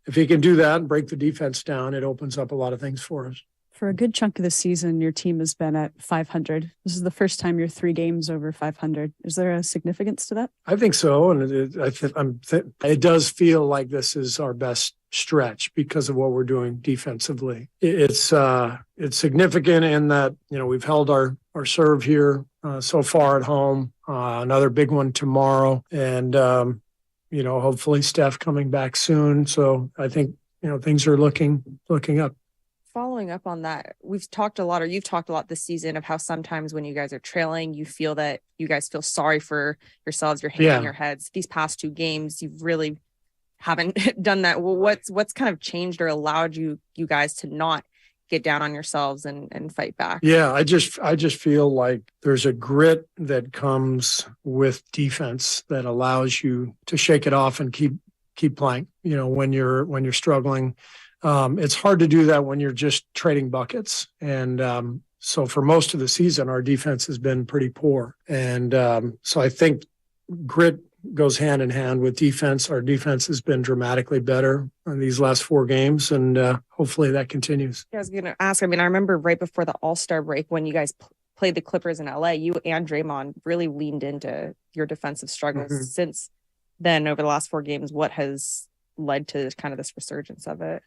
if he can do that and break the defense down, it opens up a lot of things for us. For a good chunk of the season, your team has been at 500. This is the first time you're 3 games over 500. Is there a significance to that? I think so. And it does feel like this is our best stretch because of what we're doing defensively. It's significant in that, we've held our serve here so far at home, another big one tomorrow. And, hopefully Steph coming back soon. So I think, things are looking up. Following up on that, you've talked a lot this season of how sometimes when you guys are trailing, you feel that you guys feel sorry for yourselves. You're hanging your heads. These past 2 games, you've really haven't done that. Well, what's kind of changed or allowed you guys to not get down on yourselves and fight back? Yeah, I just feel like there's a grit that comes with defense that allows you to shake it off and keep playing. When you're struggling. It's hard to do that when you're just trading buckets. And so for most of the season, our defense has been pretty poor. And so I think, grit goes hand in hand with defense. Our defense has been dramatically better in these last 4 games, and hopefully that continues. I was going to ask, I remember right before the All-Star break when you guys played the Clippers in LA, you and Draymond really leaned into your defensive struggles. Mm-hmm. Since then, over the last 4 games, what has led to kind of this resurgence of it?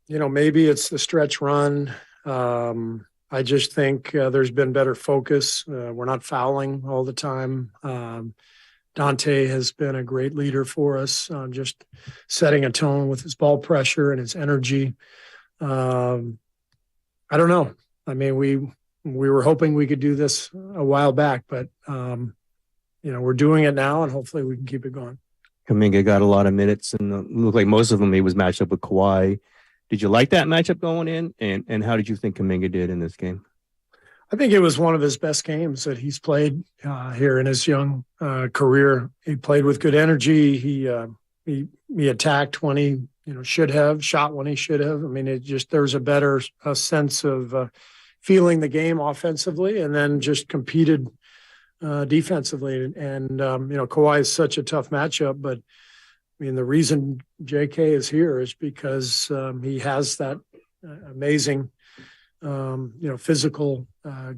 Maybe it's the stretch run. I just think there's been better focus. We're not fouling all the time. Dante has been a great leader for us, just setting a tone with his ball pressure and his energy. I don't know. We were hoping we could do this a while back, but we're doing it now, and hopefully we can keep it going. Kuminga got a lot of minutes, and it looked like most of them he was matched up with Kawhi. Did you like that matchup going in? And how did you think Kuminga did in this game? I think it was one of his best games that he's played here in his young career. He played with good energy. He attacked when he should have, shot when he should have. There was a better sense of feeling the game offensively, and then just competed defensively. And Kawhi is such a tough matchup, but the reason JK is here is because he has that amazing, physical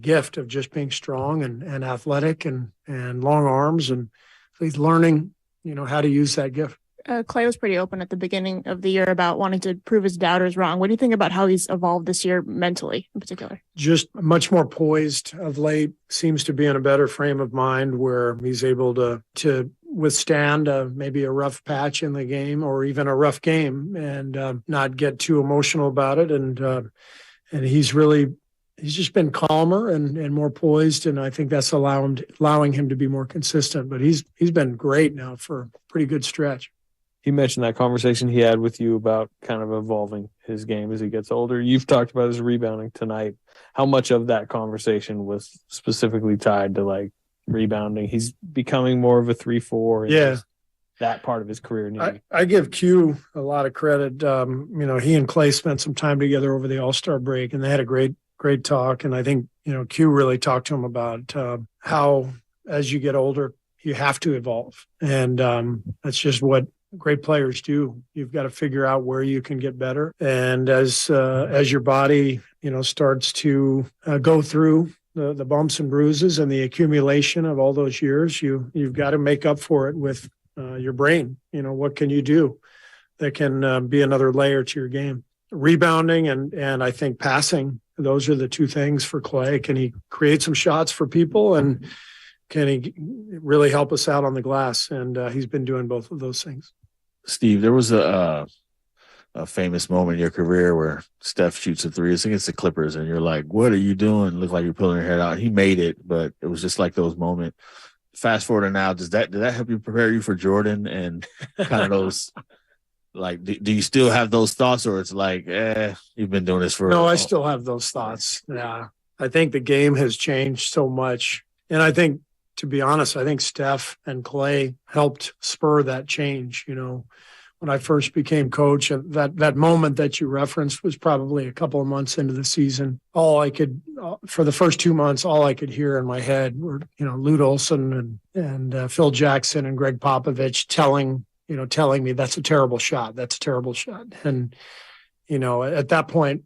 gift of just being strong and athletic and long arms. And he's learning, how to use that gift. Clay was pretty open at the beginning of the year about wanting to prove his doubters wrong. What do you think about how he's evolved this year mentally in particular? Just much more poised of late, seems to be in a better frame of mind where he's able to withstand maybe a rough patch in the game or even a rough game and not get too emotional about it. And he's just been calmer and more poised. And I think that's allowing him to be more consistent, but he's been great now for a pretty good stretch. He mentioned that conversation he had with you about kind of evolving his game as he gets older. You've talked about his rebounding tonight. How much of that conversation was specifically tied to rebounding? He's becoming more of a 3-4. Yeah. That part of his career. I give Q a lot of credit. He and Clay spent some time together over the All-Star break, and they had a great talk. And I think, Q really talked to him about how, as you get older, you have to evolve. And that's just what great players do. You've got to figure out where you can get better. And as your body, starts to go through the bumps and bruises and the accumulation of all those years, you've got to make up for it with your brain. What can you do that can be another layer to your game? Rebounding and I think passing, those are the 2 things for Clay. Can he create some shots for people, and can he really help us out on the glass? And he's been doing both of those things. Steve, there was a famous moment in your career where Steph shoots a 3 against the Clippers, and you're like, what are you doing? Look like you're pulling your head out. He made it, but it was just like those moments. Fast forward to now, did that help you prepare you for Jordan and kind of those do you still have those thoughts, or it's you've been doing this for No, I still have those thoughts. Yeah. I think the game has changed so much. And I think, to be honest, I think Steph and Clay helped spur that change. When I first became coach, and that moment that you referenced was probably a couple of months into the season. For the first 2 months, all I could hear in my head were, Lute Olson and Phil Jackson and Greg Popovich telling me that's a terrible shot. That's a terrible shot. And, at that point,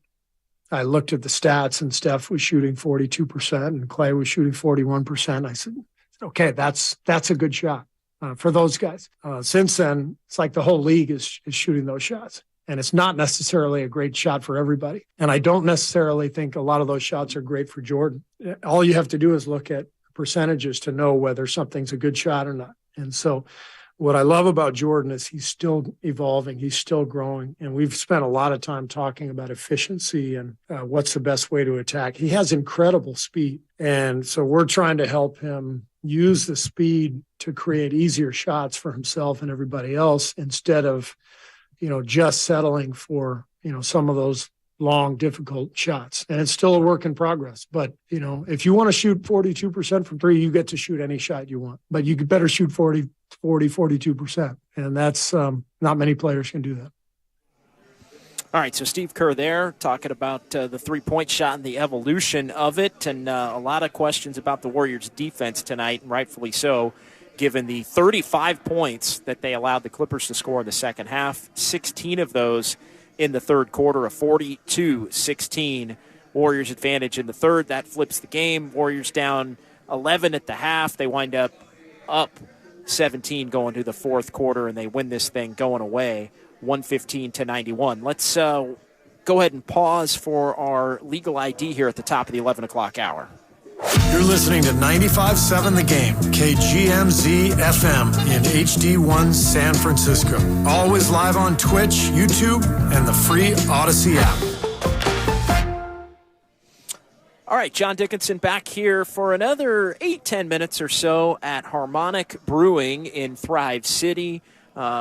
I looked at the stats, and Steph was shooting 42% and Clay was shooting 41%. I said, okay, that's a good shot for those guys. Since then, it's like the whole league is shooting those shots, and it's not necessarily a great shot for everybody. And I don't necessarily think a lot of those shots are great for Jordan. All you have to do is look at percentages to know whether something's a good shot or not. And so what I love about Jordan is he's still evolving, he's still growing, and we've spent a lot of time talking about efficiency and what's the best way to attack. He has incredible speed, and so we're trying to help him use the speed to create easier shots for himself and everybody else, instead of, just settling for, some of those long, difficult shots. And it's still a work in progress. But, if you want to shoot 42% from 3, you get to shoot any shot you want. But you better shoot 42%. And that's not many players can do that. All right, so Steve Kerr there talking about the three-point shot and the evolution of it, and a lot of questions about the Warriors' defense tonight, and rightfully so, given the 35 points that they allowed the Clippers to score in the second half, 16 of those in the third quarter, a 42-16 Warriors advantage in the third. That flips the game. Warriors down 11 at the half. They wind up 17 going to the fourth quarter, and they win this thing going away, 115-91. Let's go ahead and pause for our legal ID here at the top of the 11 o'clock hour. You're listening to 95.7 The Game, KGMZ FM in HD1 San Francisco. Always live on Twitch, YouTube, and the free Odyssey app. All right, John Dickinson back here for another 8-10 minutes or so at Harmonic Brewing in Thrive City.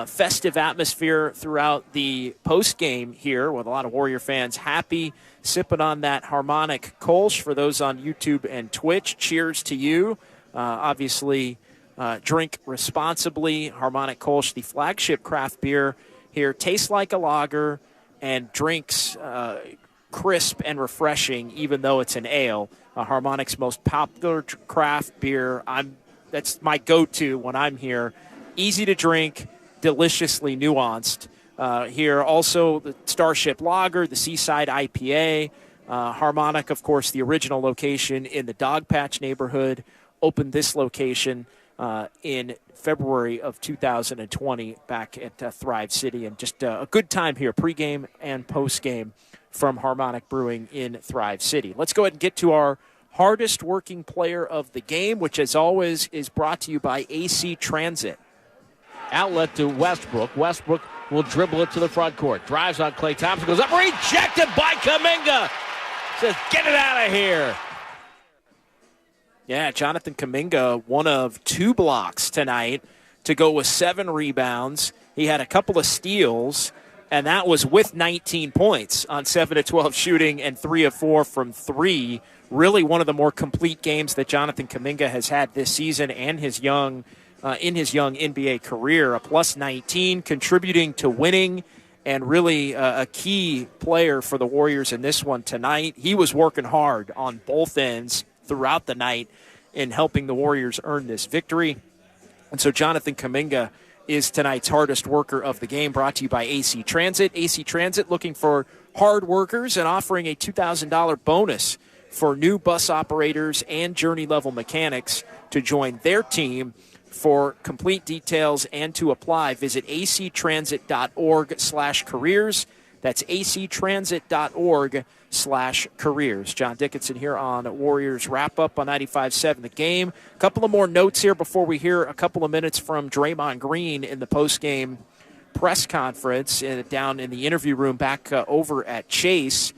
Festive atmosphere throughout the post-game here with a lot of Warrior fans happy, sipping on that Harmonic Kolsch. For those on YouTube and Twitch, cheers to you. Obviously, drink responsibly. Harmonic Kolsch, the flagship craft beer here, tastes like a lager and drinks crisp and refreshing, even though it's an ale. Harmonic's most popular craft beer. That's my go-to when I'm here. Easy to drink, deliciously nuanced. Here also the Starship Lager, the Seaside IPA. Harmonic, of course, the original location in the Dogpatch neighborhood, opened this location in February of 2020 back at Thrive City. And just a good time here, pregame and postgame from Harmonic Brewing in Thrive City. Let's go ahead and get to our hardest working player of the game, which as always is brought to you by AC Transit. Outlet to Westbrook. Westbrook will dribble it to the front court. Drives on Klay Thompson. Goes up. Rejected by Kuminga. Says, get it out of here. Yeah, Jonathan Kuminga, one of 2 blocks tonight to go with 7 rebounds. He had a couple of steals, and that was with 19 points on 7 of 12 shooting and 3 of 4 from 3. Really one of the more complete games that Jonathan Kuminga has had this season and his young NBA career. A plus 19, contributing to winning, and really a key player for the Warriors in this one tonight. He was working hard on both ends throughout the night in helping the Warriors earn this victory. And so Jonathan Kuminga is tonight's hardest worker of the game, brought to you by AC Transit. AC Transit looking for hard workers and offering a $2,000 bonus for new bus operators and journey-level mechanics to join their team. For complete details and to apply, visit actransit.org/careers. That's actransit.org/careers. John Dickinson here on Warriors Wrap-Up on 95.7 The Game. A couple of more notes here before we hear a couple of minutes from Draymond Green in the post-game press conference down in the interview room back over at Chase.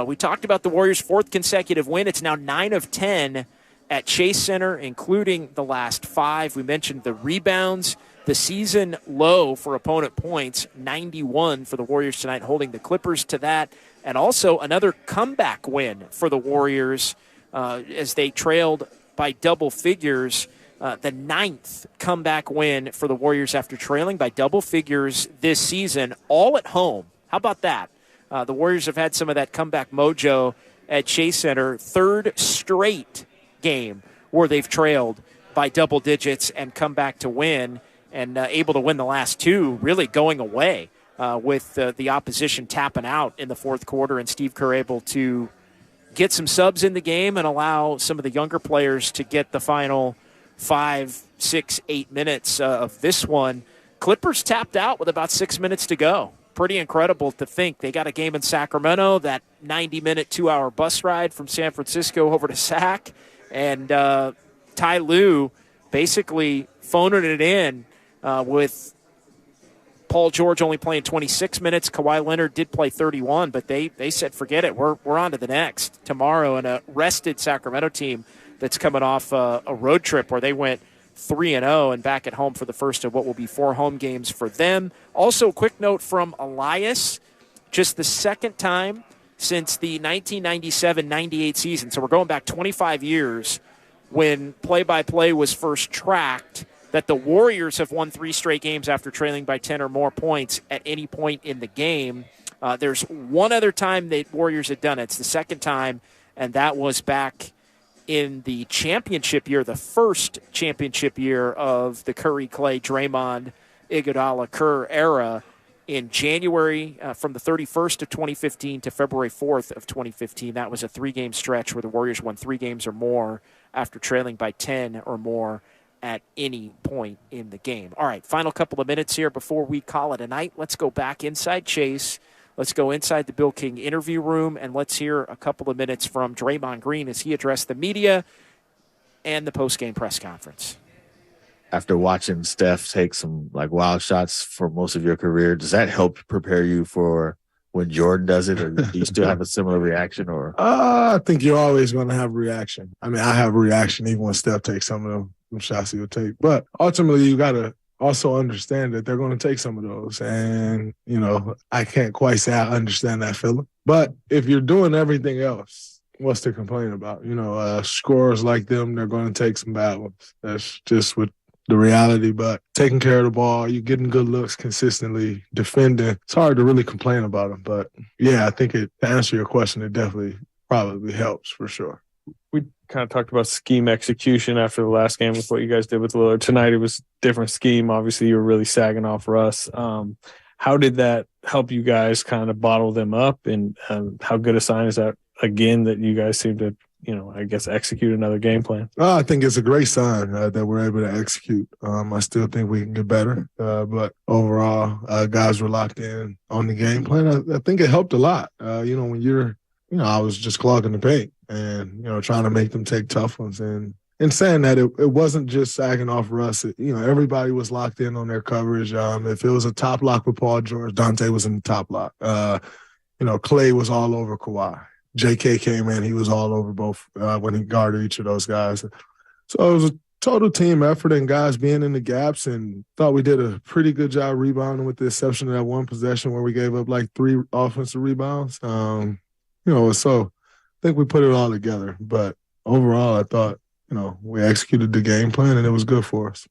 We talked about the Warriors' 4th consecutive win. It's now 9 of 10 at Chase Center, including the last 5. We mentioned the rebounds, the season low for opponent points, 91 for the Warriors tonight, holding the Clippers to that. And also another comeback win for the Warriors as they trailed by double figures. The 9th comeback win for the Warriors after trailing by double figures this season, all at home. How about that? The Warriors have had some of that comeback mojo at Chase Center. 3rd straight game where they've trailed by double digits and come back to win, and able to win the last 2, really going away with the opposition tapping out in the fourth quarter, and Steve Kerr able to get some subs in the game and allow some of the younger players to get the final 5, 6, 8 minutes of this one. Clippers tapped out with about 6 minutes to go. Pretty incredible to think they got a game in Sacramento, that 90-minute, 2-hour bus ride from San Francisco over to Sac. And Ty Lue basically phoning it in with Paul George only playing 26 minutes. Kawhi Leonard did play 31, but they said, forget it. We're on to the next tomorrow. And a rested Sacramento team that's coming off a road trip where they went 3-0 and back at home for the first of what will be 4 home games for them. Also, quick note from Elias, just the second time since the 1997-98 season, so we're going back 25 years, when play-by-play was first tracked, that the Warriors have won 3 straight games after trailing by 10 or more points at any point in the game. There's one other time the Warriors had done it. It's the second time, and that was back in the championship year, the first championship year of the Curry, Clay, Draymond, Iguodala, Kerr era in January from the 31st of 2015 to February 4th of 2015. That was a 3-game stretch where the Warriors won 3 games or more after trailing by 10 or more at any point in the game. All right, final couple of minutes here before we call it a night. Let's go back inside Chase. Let's go inside the Bill King interview room, and let's hear a couple of minutes from Draymond Green as he addressed the media and the post-game press conference. After watching Steph take some like wild shots for most of your career, does that help prepare you for when Jordan does it, or do you still have a similar reaction? Or I think you're always going to have a reaction. I mean, I have a reaction even when Steph takes some of them shots he will take. But ultimately, you got to also understand that they're going to take some of those. And, you know, I can't quite say I understand that feeling. But if you're doing everything else, what's to complain about? You know, scorers like them, they're going to take some bad ones. That's just what the reality. But taking care of the ball, you're getting good looks consistently, defending, it's hard to really complain about them. But, yeah, I think to answer your question, it definitely probably helps for sure. We kind of talked about scheme execution after the last game with what you guys did with Lillard. Tonight it was a different scheme. Obviously, you were really sagging off Russ. How did that help you guys kind of bottle them up? And how good a sign is that, again, that you guys seem to, you know, I guess, execute another game plan? I think it's a great sign that we're able to execute. I still think we can get better. But overall, guys were locked in on the game plan. I think it helped a lot. You know, when I was just clogging the paint and, you know, trying to make them take tough ones. And in saying that, it wasn't just sagging off Russ. You know, everybody was locked in on their coverage. If it was a top lock with Paul George, Dante was in the top lock. You know, Clay was all over Kawhi. JK came in, he was all over both when he guarded each of those guys. So it was a total team effort and guys being in the gaps, and thought we did a pretty good job rebounding with the exception of that one possession where we gave up like 3 offensive rebounds. You know, so I think we put it all together. But overall, I thought, you know, we executed the game plan and it was good for us.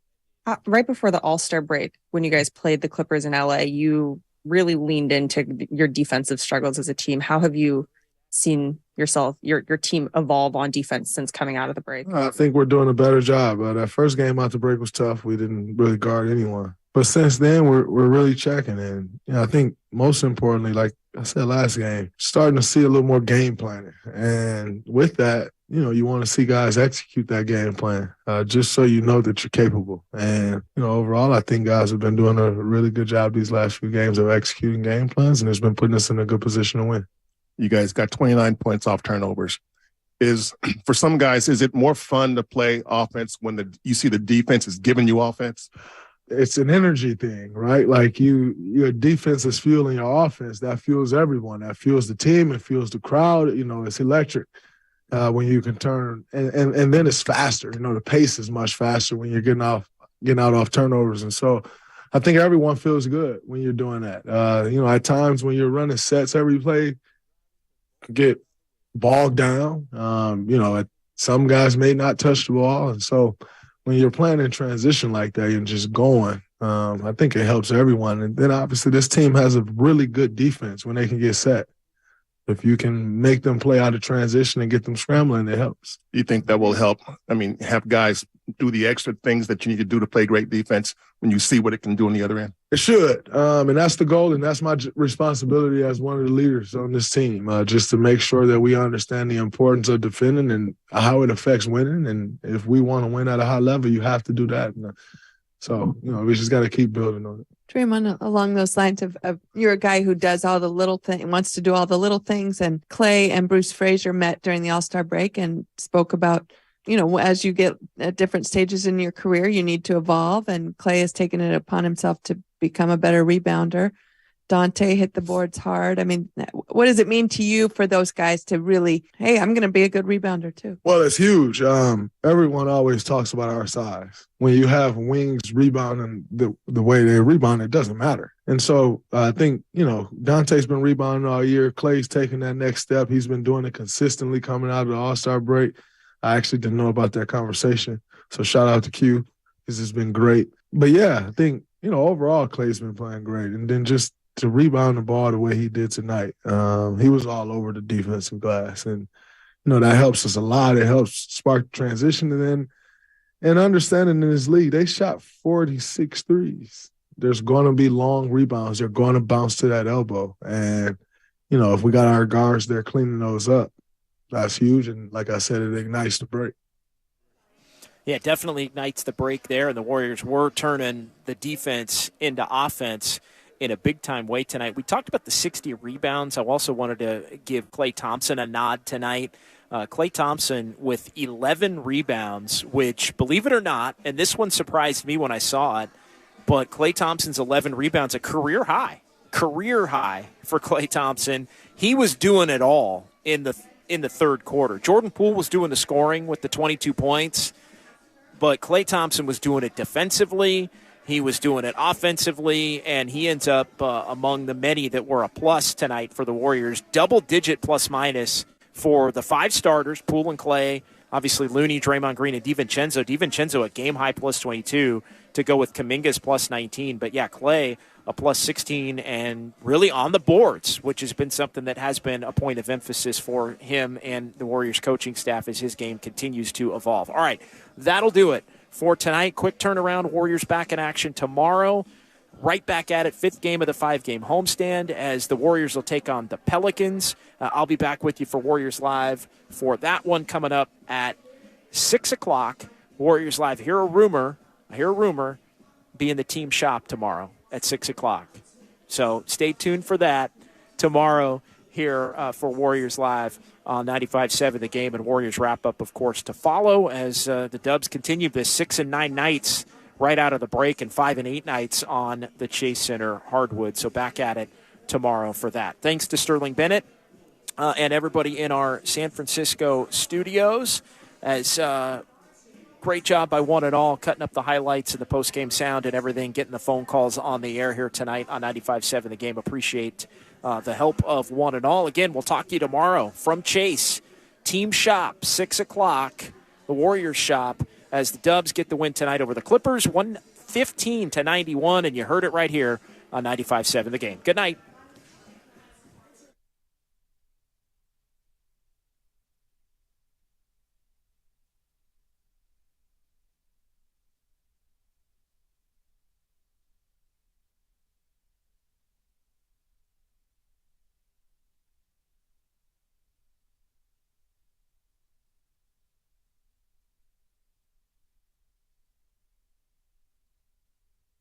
Right before the All-Star break, when you guys played the Clippers in LA, you really leaned into your defensive struggles as a team. How have you seen yourself, your team evolve on defense since coming out of the break? I think we're doing a better job. That first game out the break was tough. We didn't really guard anyone. But since then, we're really checking. And, you know, I think most importantly, like I said last game, starting to see a little more game planning. And with that, you know, you want to see guys execute that game plan just so you know that you're capable. And, you know, overall, I think guys have been doing a really good job these last few games of executing game plans, and it's been putting us in a good position to win. You guys got 29 points off turnovers. For some guys, is it more fun to play offense when you see the defense is giving you offense? It's an energy thing, right? Like your defense is fueling your offense. That fuels everyone. That fuels the team. It fuels the crowd. You know, it's electric when you can turn. And then it's faster. You know, the pace is much faster when you're getting out off turnovers. And so I think everyone feels good when you're doing that. You know, at times when you're running sets every play, get bogged down. You know, some guys may not touch the ball. And so when you're playing in transition like that and just going, I think it helps everyone. And then obviously this team has a really good defense when they can get set. If you can make them play out of transition and get them scrambling, it helps. Do you think that will help? I mean, have guys do the extra things that you need to do to play great defense when you see what it can do on the other end? It should. And that's the goal, and that's my responsibility as one of the leaders on this team, just to make sure that we understand the importance of defending and how it affects winning. And if we want to win at a high level, you have to do that. So, you know, we just got to keep building on it. Draymond, along those lines of you're a guy who does all the little things, wants to do all the little things. And Clay and Bruce Frazier met during the All-Star break and spoke about, you know, as you get at different stages in your career, you need to evolve. And Clay has taken it upon himself to become a better rebounder. Dante hit the boards hard. I mean, what does it mean to you for those guys to really, hey, I'm going to be a good rebounder too? Well, it's huge. Everyone always talks about our size. When you have wings rebounding the way they rebound, it doesn't matter. And so I think, you know, Dante's been rebounding all year. Clay's taking that next step. He's been doing it consistently coming out of the All-Star break. I actually didn't know about that conversation. So shout out to Q. This has been great. But yeah, I think, you know, overall Clay's been playing great. And then just to rebound the ball the way he did tonight. He was all over the defensive glass, and that helps us a lot. It helps spark transition, and understanding in this league, they shot 46 threes. There's going to be long rebounds. They're going to bounce to that elbow, and if we got our guards there cleaning those up, that's huge. And like I said, it ignites the break. Yeah, definitely ignites the break there, and the Warriors were turning the defense into offense in a big-time way tonight. We talked about the 60 rebounds. I also wanted to give Klay Thompson a nod tonight. Klay Thompson with 11 rebounds, which, believe it or not, and this one surprised me when I saw it, but Klay Thompson's 11 rebounds, a career high for Klay Thompson. He was doing it all in the third quarter. Jordan Poole was doing the scoring with the 22 points, but Klay Thompson was doing it defensively. He was doing it offensively, and he ends up among the many that were a plus tonight for the Warriors. Double-digit plus-minus for the 5 starters, Poole and Klay, obviously Looney, Draymond Green, and DiVincenzo. DiVincenzo a game-high plus 22 to go with Kuminga's plus 19. But, yeah, Klay a plus 16 and really on the boards, which has been something that has been a point of emphasis for him and the Warriors coaching staff as his game continues to evolve. All right, that'll do it for tonight. Quick turnaround. Warriors back in action tomorrow. Right back at it, 5th game of the 5-game homestand as the Warriors will take on the Pelicans. I'll be back with you for Warriors Live for that one coming up at 6 o'clock. Warriors Live. I hear a rumor, be in the team shop tomorrow at 6 o'clock. So stay tuned for that tomorrow here for Warriors Live on 95.7 The Game, and Warriors wrap-up, of course, to follow as the Dubs continue this 6 and 9 nights right out of the break and 5 and 8 nights on the Chase Center hardwood. So back at it tomorrow for that. Thanks to Sterling Bennett and everybody in our San Francisco studios. As great job by one and all, cutting up the highlights and the post-game sound and everything, getting the phone calls on the air here tonight on 95.7 The Game. Appreciate the help of one and all. Again, we'll talk to you tomorrow from Chase. Team shop, 6 o'clock, the Warriors shop, as the Dubs get the win tonight over the Clippers, 115-91, and you heard it right here on 95.7 The Game. Good night.